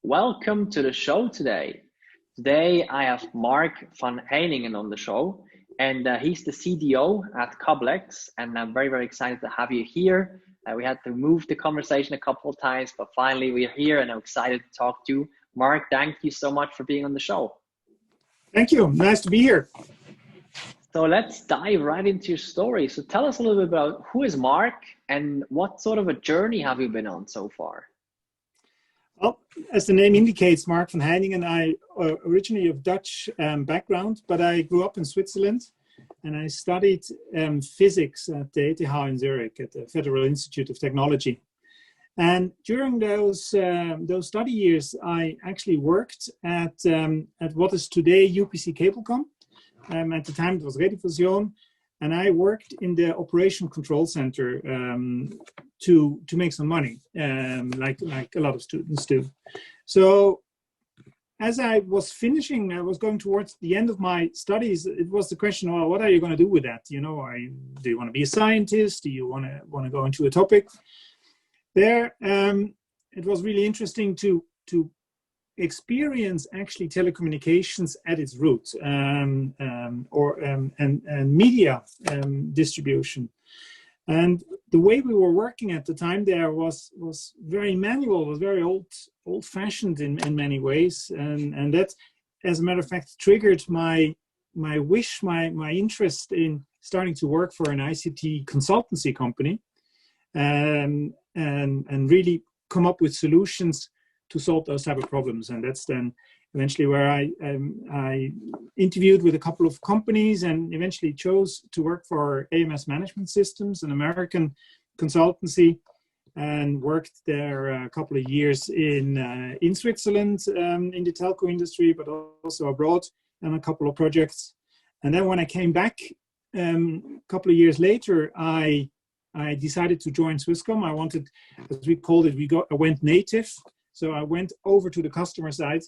Welcome to the show today. Today I have Mark van Heijningen on the show, and he's the CDO at Cablex, and I'm very, very excited to have you here. We had to move the conversation a couple of times, but finally we're here and I'm excited to talk to you. Mark, thank you so much for being on the show. Thank you. Nice to be here. So let's dive right into your story. So tell us a little bit about who is Mark and what sort of a journey have you been on so far? Well, as the name indicates, Mark van Heijningen, I originally of Dutch background, but I grew up in Switzerland and I studied physics at the ETH in Zurich at the Federal Institute of Technology. And during those study years, I actually worked at what is today UPC Cablecom. At the time, it was Rediffusion, and I worked in the operation control center to make some money, like a lot of students do. So as I was finishing, I was going towards the end of my studies. It was the question, well, what are you going to do with that? You know, do you want to be a scientist? Do you want to go into a topic? There, it was really interesting to experience actually telecommunications at its roots and media distribution. And the way we were working at the time there was very manual, was very old-fashioned in many ways, and that, as a matter of fact, triggered my wish, my interest in starting to work for an ICT consultancy company, and really come up with solutions to solve those type of problems. And that's then eventually where I interviewed with a couple of companies and eventually chose to work for AMS Management Systems, an American consultancy, and worked there a couple of years in Switzerland in the telco industry, but also abroad on a couple of projects. And then when I came back a couple of years later, I decided to join Swisscom. I wanted, as we called it, I went native. So I went over to the customer side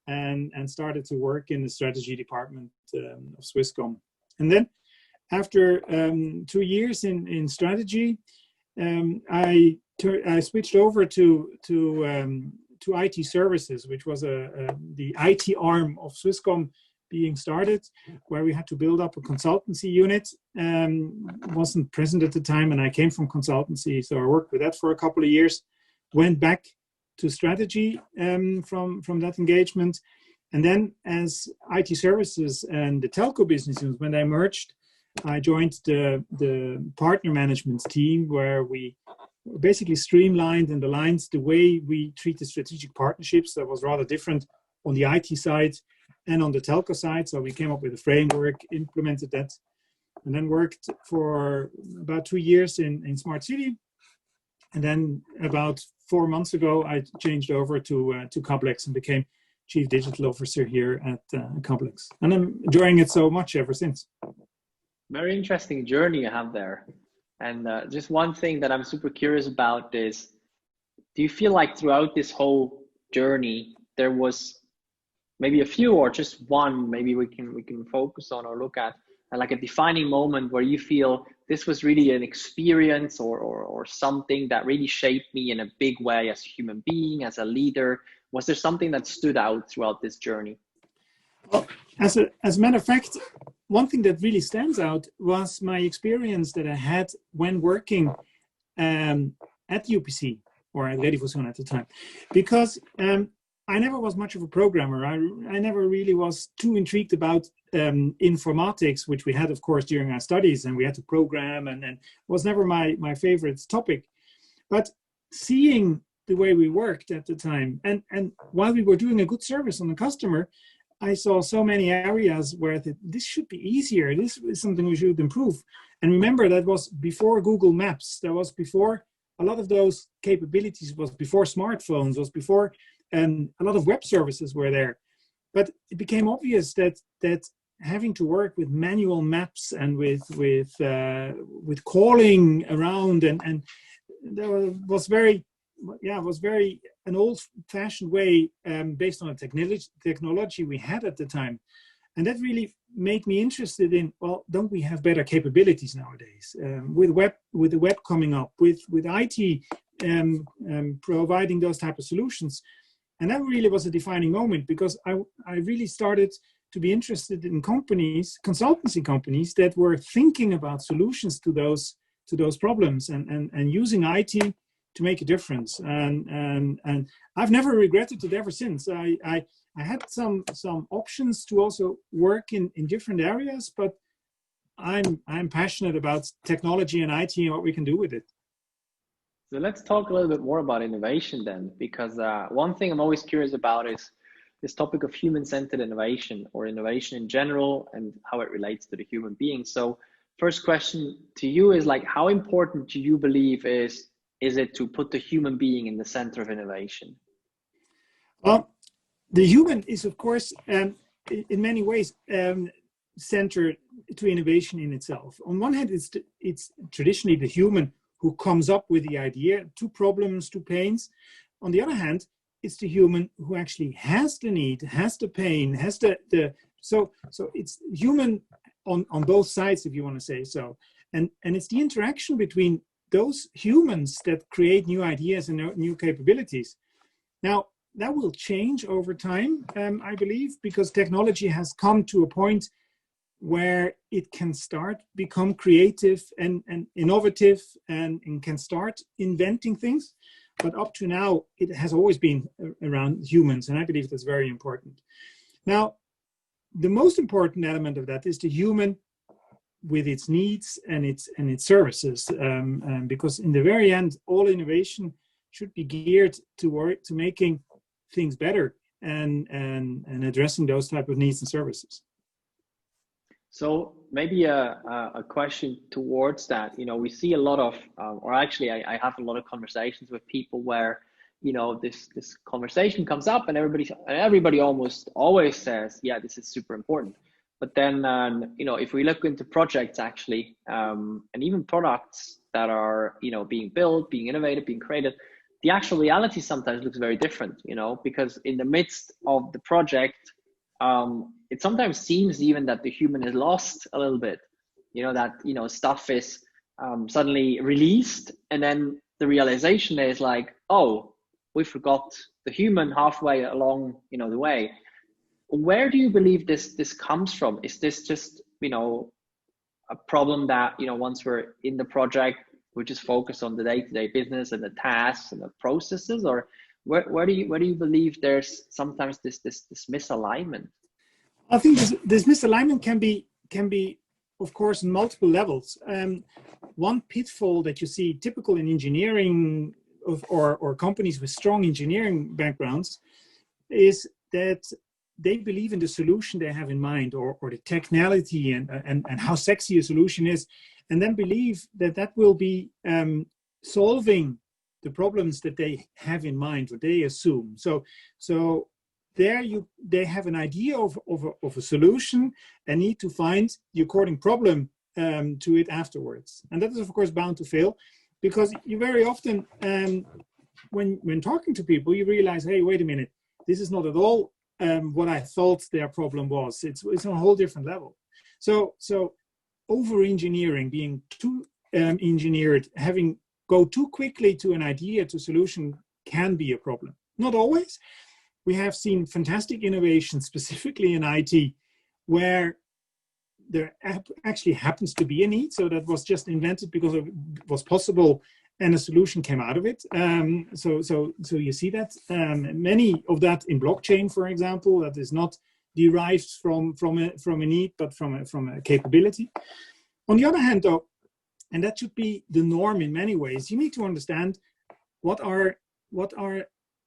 and started to work in the strategy department of Swisscom. And then after 2 years in strategy, I switched over to IT services, which was the IT arm of Swisscom being started, where we had to build up a consultancy unit. Wasn't present at the time, and I came from consultancy, so I worked with that for a couple of years. Went back to strategy from that engagement, and then as IT services and the telco business units, when they merged, I joined the partner management team, where we basically streamlined and aligned the way we treated strategic partnerships. That was rather different on the IT side and on the telco side. So we came up with a framework, implemented that, and then worked for about 2 years in Smart City. And then about 4 months ago, I changed over to Cablex and became Chief Digital Officer here at Cablex. And I'm enjoying it so much ever since. Very interesting journey you have there. And just one thing that I'm super curious about is, do you feel like throughout this whole journey, there was maybe a few or just one, maybe we can focus on or look at, like a defining moment where you feel this was really an experience or something that really shaped me in a big way as a human being, as a leader? Was there something that stood out throughout this journey? Well, as a matter of fact, one thing that really stands out was my experience that I had when working at UPC, or at Rediffusion at the time, because I never was much of a programmer. I never really was too intrigued about informatics, which we had, of course, during our studies, and we had to program, and was never my favorite topic. But seeing the way we worked at the time, and while we were doing a good service on the customer, I saw so many areas where this should be easier. This is something we should improve. And remember, that was before Google Maps. That was before a lot of those capabilities, was before smartphones, was before a lot of web services were there. But it became obvious that having to work with manual maps and with calling around and there was very an old-fashioned way based on the technology we had at the time. And that really made me interested in, well, don't we have better capabilities nowadays with the web coming up, with IT providing those type of solutions? And that really was a defining moment, because I really started to be interested in companies, consultancy companies, that were thinking about solutions to those problems and using IT to make a difference. And I've never regretted it ever since. I had some options to also work in different areas, but I'm passionate about technology and IT and what we can do with it. So let's talk a little bit more about innovation then, because one thing I'm always curious about is this topic of human-centered innovation, or innovation in general, and how it relates to the human being. So first question to you is, like, how important do you believe is it to put the human being in the center of innovation? Well, the human is, of course, in many ways centered to innovation in itself. On one hand, it's traditionally the human who comes up with the idea, to problems, to pains. On the other hand, it's the human who actually has the need, has the pain, has so it's human on both sides, if you want to say so. And it's the interaction between those humans that create new ideas and new capabilities. Now, that will change over time, I believe, because technology has come to a point where it can start become creative and innovative and can start inventing things. But up to now, it has always been around humans, and I believe that's very important. Now, the most important element of that is the human with its needs and its services, because in the very end, all innovation should be geared to making things better and addressing those type of needs and services. So maybe a question towards that. You know, we see a lot of, or actually I have a lot of conversations with people where, you know, this conversation comes up and everybody almost always says, yeah, this is super important. But then, you know, if we look into projects actually, and even products that are, you know, being built, being innovated, being created, the actual reality sometimes looks very different, you know, because in the midst of the project, it sometimes seems even that the human is lost a little bit, you know, that, you know, stuff is suddenly released, and then the realization is like, oh, we forgot the human halfway along, you know, the way. Where do you believe this comes from? Is this just, you know, a problem that, you know, once we're in the project, we just focus on the day-to-day business and the tasks and the processes, or where do you believe there's sometimes this misalignment? I think this misalignment can be, of course, in multiple levels. One pitfall that you see typical in engineering or companies with strong engineering backgrounds is that they believe in the solution they have in mind, or the technicality and how sexy a solution is, and then believe that will be solving the problems that they have in mind, what they assume. So they have an idea of a solution and need to find the according problem to it afterwards. And that is, of course, bound to fail, because you very often, when talking to people, you realize, hey, wait a minute, this is not at all what I thought their problem was. It's on a whole different level. So over-engineering, being too engineered, go too quickly to an idea, to solution, can be a problem. Not always. We have seen fantastic innovations, specifically in IT, where there actually happens to be a need. So that was just invented because it was possible, and a solution came out of it. So you see that many of that in blockchain, for example, that is not derived from a need, but from a capability. On the other hand, though, and that should be the norm in many ways, you need to understand what are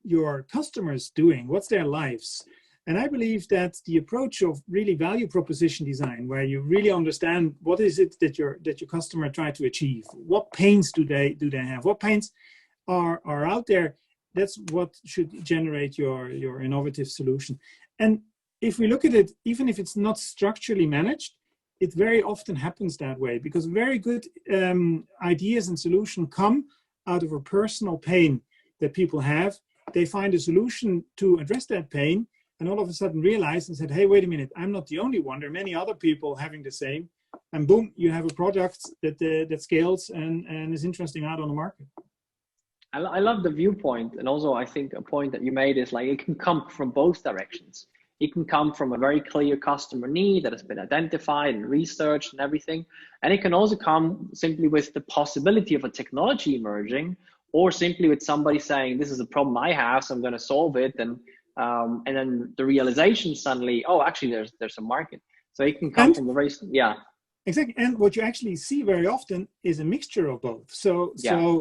your customers doing, what's their lives. And I believe that the approach of really value proposition design, where you really understand what is it that your customer try to achieve, what pains do they have, what pains are out there, that's what should generate your innovative solution. And if we look at it, even if it's not structurally managed, it very often happens that way, because very good ideas and solutions come out of a personal pain that people have. They find a solution to address that pain, and all of a sudden realize and said, hey, wait a minute, I'm not the only one. There are many other people having the same. And boom, you have a product that scales and is interesting out on the market. I love the viewpoint, and also I think a point that you made is like it can come from both directions. It can come from a very clear customer need that has been identified and researched and everything, and it can also come simply with the possibility of a technology emerging, or simply with somebody saying, "This is a problem I have, so I'm going to solve it," and then the realization suddenly, "Oh, actually, there's a market." So it can come And from a very, yeah, exactly. And what you actually see very often is a mixture of both. So yeah.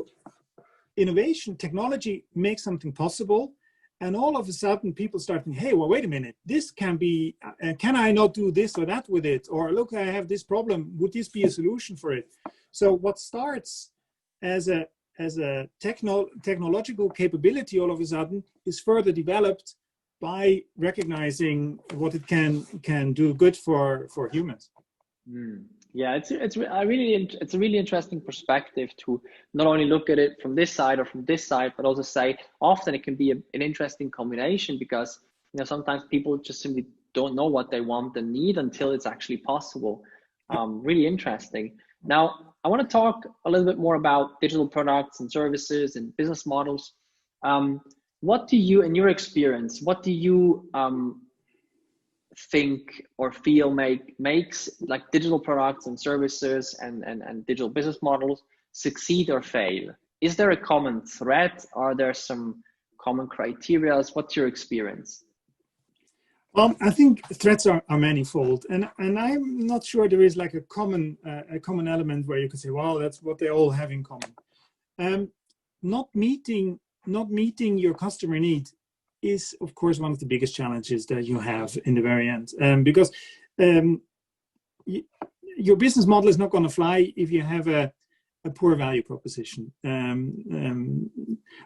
innovation, technology makes something possible, and all of a sudden people start thinking, hey, well, wait a minute, this can be, can I not do this or that with it? Or look, I have this problem, would this be a solution for it? So what starts as a technological capability all of a sudden is further developed by recognizing what it can do good for humans. Yeah, it's a really interesting perspective to not only look at it from this side or from this side, but also say often it can be an interesting combination, because sometimes people just simply don't know what they want and need until it's actually possible. Really interesting. Now, I want to talk a little bit more about digital products and services and business models. What do you, in your experience, what do you think or feel makes like digital products and services and digital business models succeed or fail? Is there a common thread? Are there some common criteria? What's your experience? Well, I think threats are manifold, and I'm not sure there is like a common element where you could say, well, that's what they all have in common. Not meeting your customer need is, of course, one of the biggest challenges that you have in the very end, because your business model is not going to fly if you have a poor value proposition.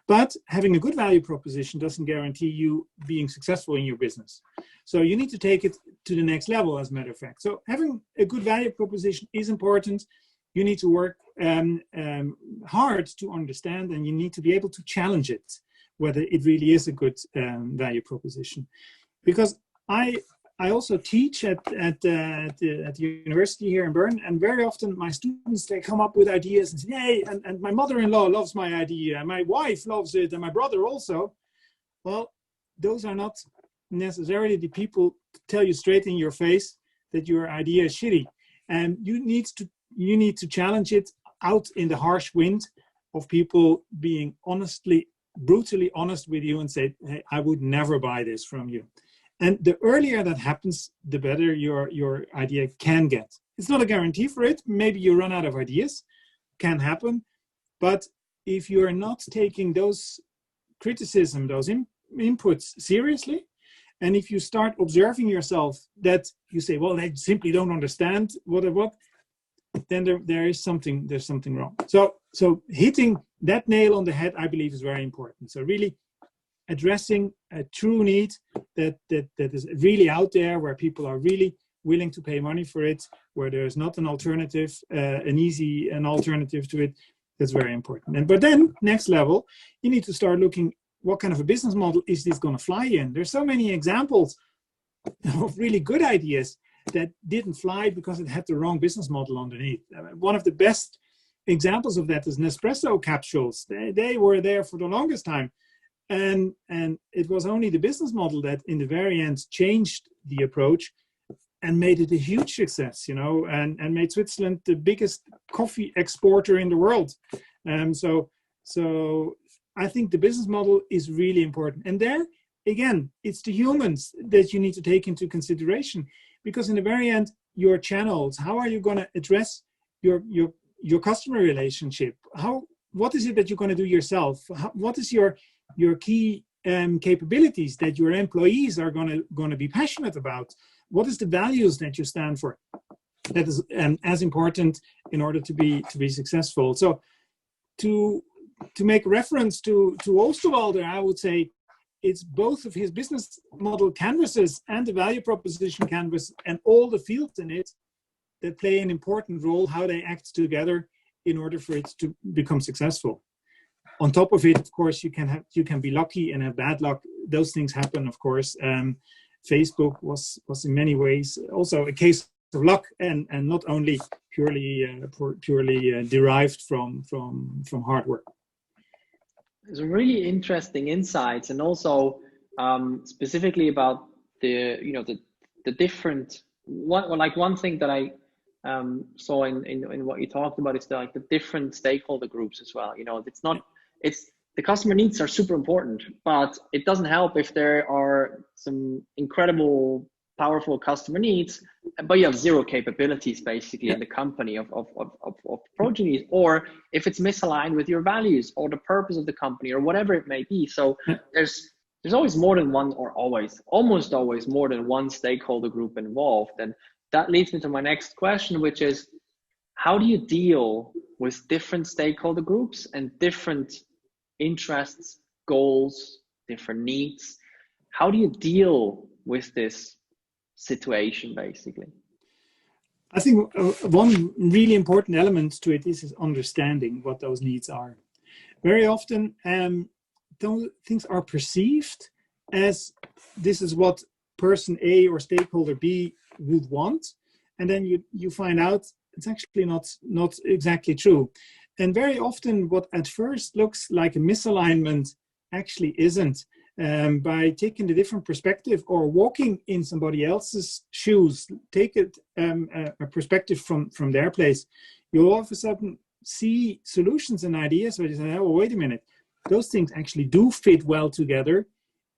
But having a good value proposition doesn't guarantee you being successful in your business. So you need to take it to the next level, as a matter of fact. So having a good value proposition is important. You need to work hard to understand, and you need to be able to challenge it, whether it really is a good value proposition. Because I also teach at the university here in Bern, and very often my students, they come up with ideas and say, hey, and my mother-in-law loves my idea, and my wife loves it, and my brother also. Well, those are not necessarily the people to tell you straight in your face that your idea is shitty. And you need to challenge it out in the harsh wind of people being brutally honest with you and say, hey, I would never buy this from you. And the earlier that happens, the better your idea can get. It's not a guarantee for it. Maybe you run out of ideas, can happen. But if you're not taking those criticism, those inputs seriously, and if you start observing yourself that you say, well, I simply don't understand what, then there's something wrong. So hitting that nail on the head, I believe, is very important. So really addressing a true need that is really out there, where people are really willing to pay money for it, where there's not an alternative, an alternative to it. That's very important. But then next level, you need to start looking, what kind of a business model is this going to fly in? There's so many examples of really good ideas that didn't fly because it had the wrong business model underneath. One of the best examples of that is Nespresso capsules. They were there for the longest time. And it was only the business model that in the very end changed the approach and made it a huge success, and made Switzerland the biggest coffee exporter in the world. So I think the business model is really important. And there, again, it's the humans that you need to take into consideration, because in the very end, your channels, how are you going to address your customer relationship? What is it that you're going to do yourself? What is your key capabilities that your employees are going to be passionate about? What is the values that you stand for? That is as important in order to be successful. So to make reference to Osterwalder, I would say it's both of his business model canvases and the value proposition canvas and all the fields in it that play an important role, how they act together in order for it to become successful. On top of it, of course, you can be lucky and have bad luck. Those things happen, of course. Facebook was in many ways also a case of luck, and not only purely derived from hard work. some really interesting insights, and also specifically about the different one thing that I saw in what you talked about is the different stakeholder groups as well. It's not it's the customer needs are super important, but it doesn't help if there are some incredible, powerful customer needs, but you have zero capabilities basically in the company of approaching these, or if it's misaligned with your values or the purpose of the company or whatever it may be. So there's always more than one, or almost always more than one stakeholder group involved. And that leads me to my next question, which is, how do you deal with different stakeholder groups and different interests, goals, different needs? How do you deal with this situation, basically? I think one really important element to it is understanding what those needs are. Very often, those things are perceived as this is what person A or stakeholder B would want, and then you find out it's actually not exactly true. And very often what at first looks like a misalignment actually isn't. By taking the different perspective or walking in somebody else's shoes, take it a perspective from their place, you'll all of a sudden see solutions and ideas where you say, oh, wait a minute, those things actually do fit well together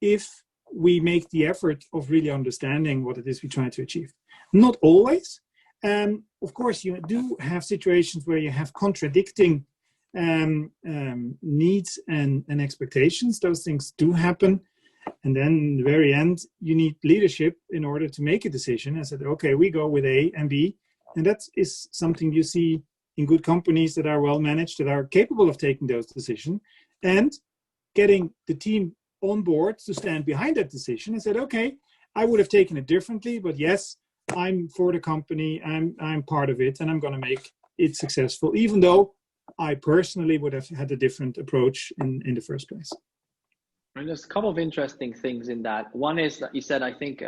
if we make the effort of really understanding what it is we try to achieve. Not always. Of course, you do have situations where you have contradicting needs and expectations. Those things do happen. And then in the very end, you need leadership in order to make a decision. I said, okay, we go with A and B. And that is something you see in good companies that are well managed, that are capable of taking those decisions and getting the team on board to stand behind that decision and said, okay, I would have taken it differently, but yes, I'm for the company, I'm part of it, and I'm going to make it successful, even though I personally would have had a different approach in the first place. And there's a couple of interesting things in that. One is that you said, I think,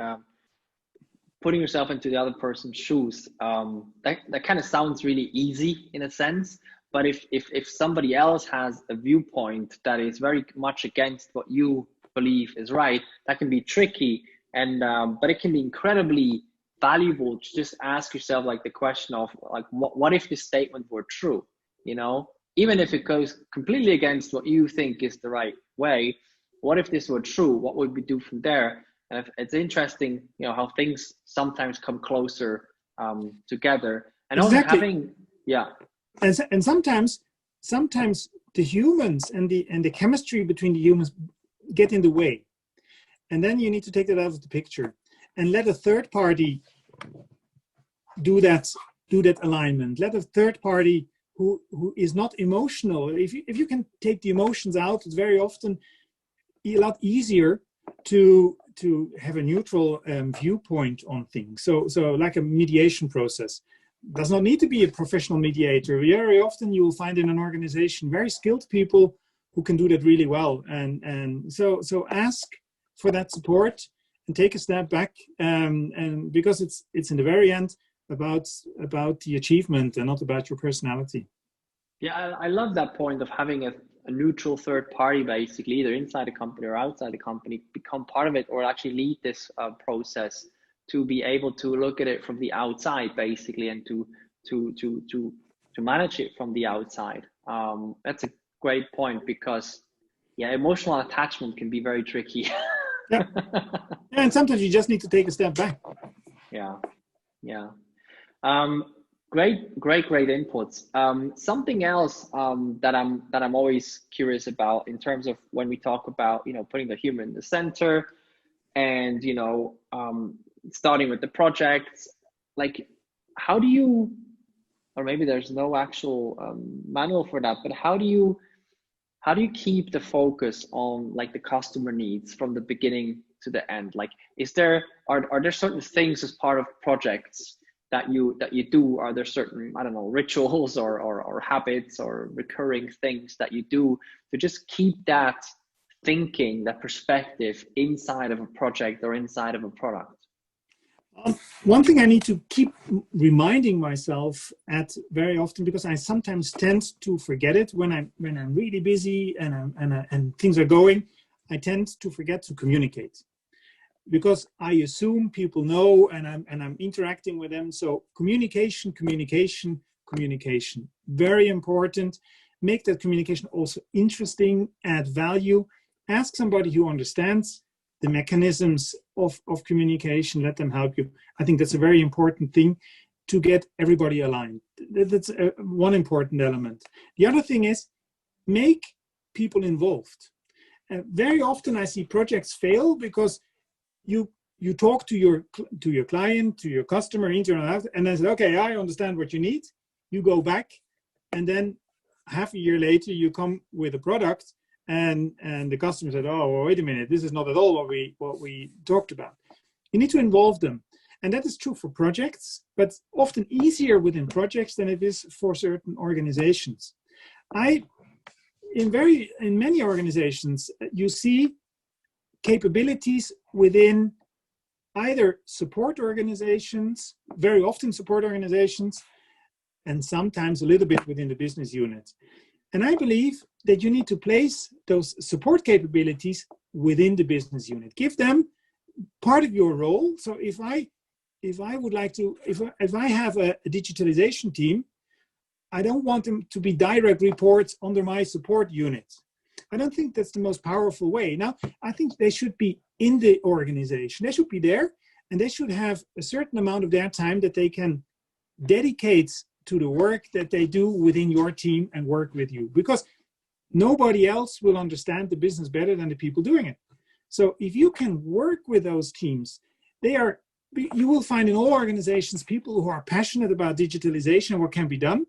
putting yourself into the other person's shoes, that kind of sounds really easy in a sense. But if somebody else has a viewpoint that is very much against what you believe is right, that can be tricky. And but it can be incredibly valuable to just ask yourself like the question of like, what if this statement were true? Even if it goes completely against what you think is the right way, what if this were true? What would we do from there? And it's interesting, how things sometimes come closer together. And exactly. Also having, yeah. And sometimes the humans and the chemistry between the humans get in the way. And then you need to take that out of the picture and let a third party do that alignment. Let a third party who is not emotional. If you can take the emotions out, it's very often a lot easier to have a neutral viewpoint on things. So like a mediation process. Does not need to be a professional mediator. Very often you will find in an organization very skilled people who can do that really well. And so ask for that support and take a step back. And because it's in the very end about the achievement and not about your personality. Yeah, I love that point of having a neutral third party, basically, either inside the company or outside the company, become part of it or actually lead this process, to be able to look at it from the outside, basically, and to manage it from the outside. That's a great point, because emotional attachment can be very tricky. Yeah, and sometimes you just need to take a step back. Yeah. Great inputs. Something else that I'm always curious about in terms of when we talk about putting the human in the center, and starting with the projects, like how do you, or maybe there's no actual manual for that, but how do you keep the focus on like the customer needs from the beginning to the end? Like, are there certain things as part of projects that you do? Are there certain, I don't know, rituals or habits or recurring things that you do to just keep that thinking, that perspective inside of a project or inside of a product? One thing I need to keep reminding myself at very often, because I sometimes tend to forget it when I'm really busy and things are going, I tend to forget to communicate, because I assume people know and I'm interacting with them. So communication, very important. Make that communication also interesting, add value, ask somebody who understands the mechanisms of communication, let them help you. I think that's a very important thing to get everybody aligned. That's one important element. The other thing is make people involved. Very often I see projects fail because you talk to your client, to your customer, internal and out, and then say, okay, I understand what you need. You go back, and then half a year later you come with a product, and the customer said, oh, well, wait a minute, this is not at all what we talked about. You need to involve them, and that is true for projects, but often easier within projects than it is for certain organizations. In many organizations, you see capabilities within either support organizations, very often support organizations, and sometimes a little bit within the business unit. And I believe that you need to place those support capabilities within the business unit. Give them part of your role. So if I would like to, if I have a digitalization team, I don't want them to be direct reports under my support unit. I don't think that's the most powerful way. Now, I think they should be in the organization. They should be there, and they should have a certain amount of their time that they can dedicate to the work that they do within your team and work with you, because nobody else will understand the business better than the people doing it. So if you can work with those teams, you will find in all organizations people who are passionate about digitalization and what can be done.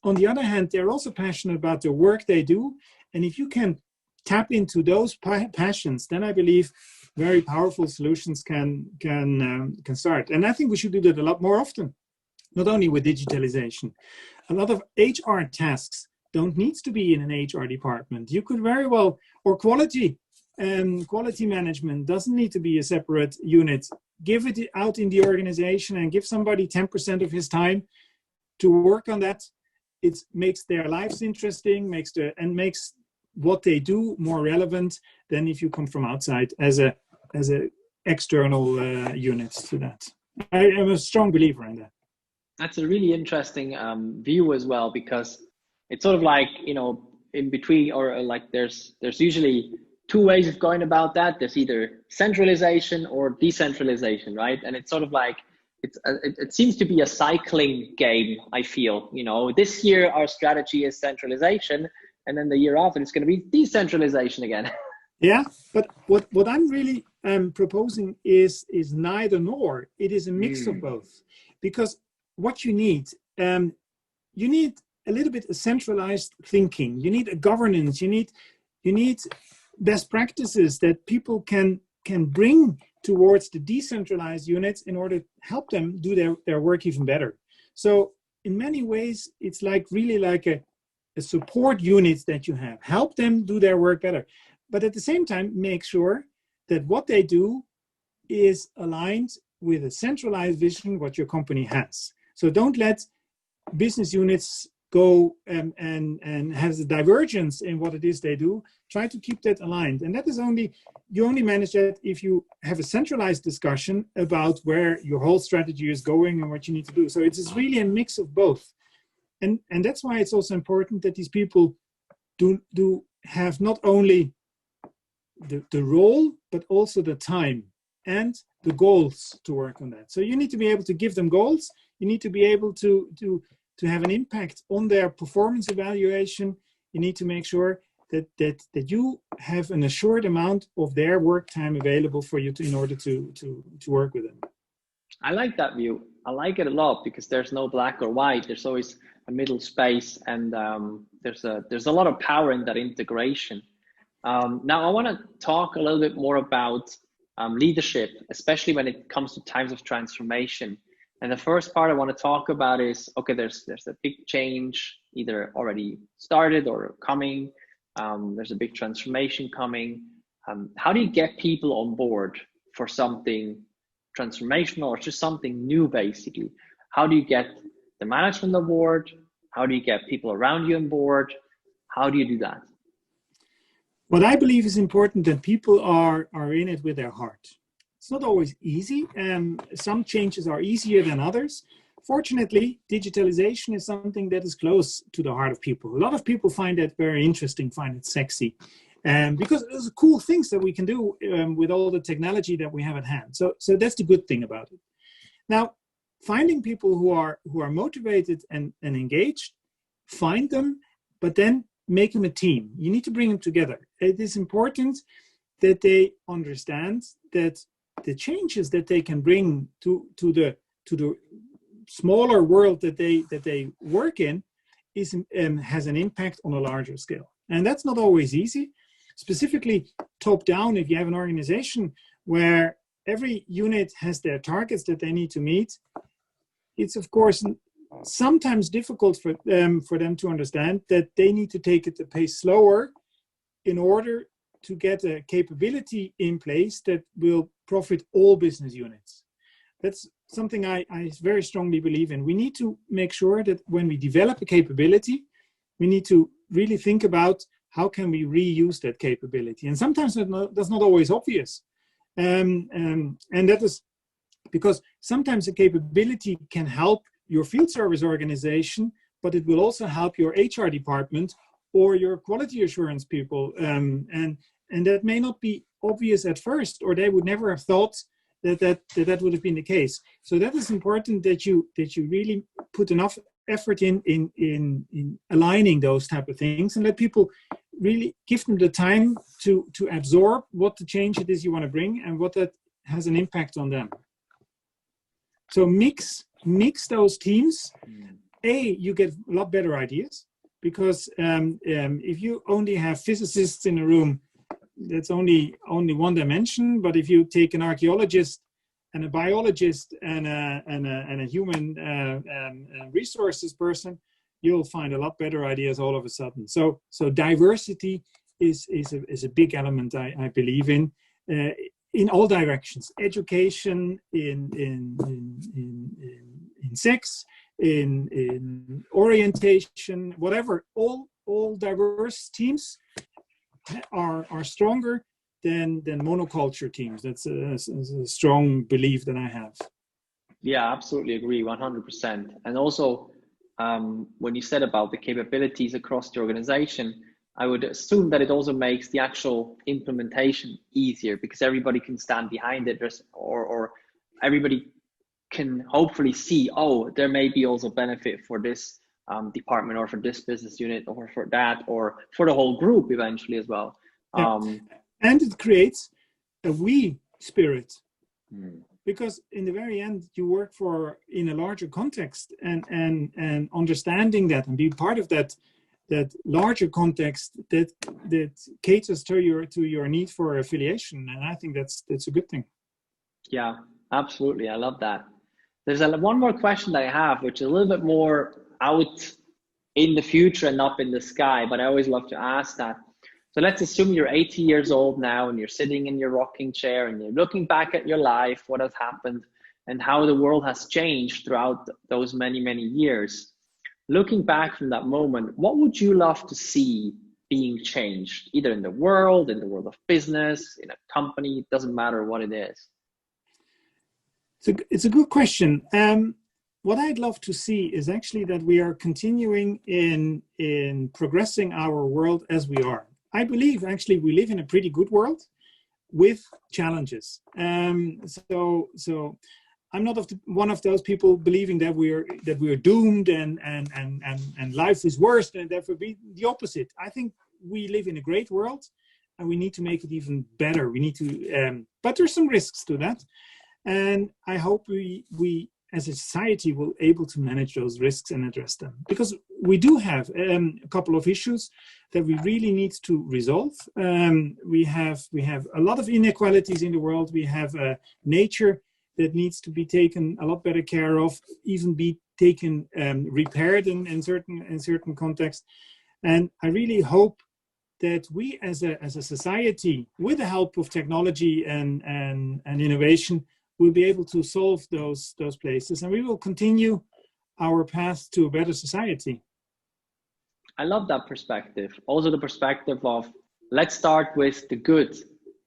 On the other hand, they're also passionate about the work they do. And if you can tap into those passions, then I believe very powerful solutions can start. And I think we should do that a lot more often, not only with digitalization. A lot of HR tasks don't need to be in an HR department. You could very well, or quality management doesn't need to be a separate unit. Give it out in the organization and give somebody 10% of his time to work on that. It makes their lives interesting, makes what they do more relevant than if you come from outside as a external unit to that. I am a strong believer in that. That's a really interesting view as well, because it's sort of like, in between, or like there's usually two ways of going about that. There's either centralization or decentralization, right? And it's sort of like, it seems to be a cycling game, I feel. This year our strategy is centralization, and then the year after it's going to be decentralization again. Yeah, but what I'm really proposing is neither nor. It is a mix of both, because what you need a little bit of centralized thinking. You need a governance. You need best practices that people can bring towards the decentralized units in order to help them do their work even better. So in many ways, it's really like a support unit that you have. Help them do their work better. But at the same time, make sure that what they do is aligned with a centralized vision, what your company has. So don't let business units go and have the divergence in what it is they do. Try to keep that aligned. And that is you only manage that if you have a centralized discussion about where your whole strategy is going and what you need to do. So it's really a mix of both. And that's why it's also important that these people do have not only the role, but also the time and the goals to work on that. So you need to be able to give them goals. You need to be able to have an impact on their performance evaluation. You need to make sure that you have an assured amount of their work time available for you in order to work with them. I like that view. I like it a lot, because there's no black or white. There's always a middle space, and there's a lot of power in that integration. Now I want to talk a little bit more about leadership, especially when it comes to times of transformation. And the first part I want to talk about is, okay, there's a big change either already started or coming. There's a big transformation coming. How do you get people on board for something transformational or just something new, basically? How do you get the management on board? How do you get people around you on board? How do you do that? What I believe is important that people are in it with their heart. It's not always easy. Some changes are easier than others. Fortunately, digitalization is something that is close to the heart of people. A lot of people find that very interesting, find it sexy, because there's cool things that we can do with all the technology that we have at hand. So that's the good thing about it. Now, finding people who are motivated and engaged, find them, but then make them a team. You need to bring them together. It is important that they understand that the changes that they can bring to the smaller world that they work in has an impact on a larger scale. And that's not always easy. Specifically top down, if you have an organization where every unit has their targets that they need to meet, it's of course sometimes difficult for them to understand that they need to take it a pace slower in order to get a capability in place that will profit all business units. That's something I very strongly believe in. We need to make sure that when we develop a capability, we need to really think about how can we reuse that capability. And sometimes that's not always obvious. And that is because sometimes a capability can help your field service organization, but it will also help your HR department or your quality assurance people. And that may not be obvious at first, or they would never have thought that would have been the case. So that is important that you really put enough effort in aligning those type of things and let people really give them the time to absorb what the change it is you want to bring and what that has an impact on them. So mix those teams. You get a lot better ideas because if you only have physicists in a room, that's only one dimension. But if you take an archaeologist and a biologist and a human resources person, you'll find a lot better ideas all of a sudden. So diversity is a big element I believe in all directions: education, in sex, in orientation, whatever. All diverse teams are stronger than monoculture teams. That's a strong belief that I have. Yeah, absolutely agree, 100%. And also, when you said about the capabilities across the organization, I would assume that it also makes the actual implementation easier because everybody can stand behind it, or everybody can hopefully see, oh, there may be also benefit for this department or for this business unit or for that or for the whole group eventually as well. And it creates a we spirit because in the very end you work in a larger context and understanding that and be part of that larger context that caters to your need for affiliation, and I think that's a good thing. Yeah, absolutely. I love that. There's one more question that I have, which is a little bit more out in the future and up in the sky, but I always love to ask that. So let's assume you're 80 years old now and you're sitting in your rocking chair and you're looking back at your life, what has happened and how the world has changed throughout those many, many years. Looking back from that moment, what would you love to see being changed, either in the world of business, in a company? It doesn't matter what it is. It's a good question. What I'd love to see is actually that we are continuing in progressing our world as we are. I believe actually we live in a pretty good world with challenges. So I'm not one of those people believing that we're doomed and life is worse and therefore be the opposite. I think we live in a great world and we need to make it even better. We need to, but there's some risks to that. And I hope we as a society will able to manage those risks and address them, because we do have a couple of issues that we really need to resolve. We have a lot of inequalities in the world. We have nature that needs to be taken a lot better care of, even be taken repaired in certain contexts. And I really hope that we as a society, with the help of technology and innovation, we'll be able to solve those places, and we will continue our path to a better society. I love that perspective. Also the perspective of, let's start with the good.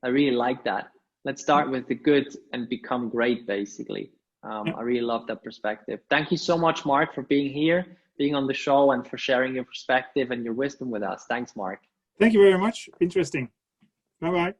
I really like that. Let's start with the good and become great, basically. I really love that perspective. Thank you so much, Mark, for being here, being on the show, and for sharing your perspective and your wisdom with us. Thanks, Mark. Thank you very much. Interesting. Bye-bye.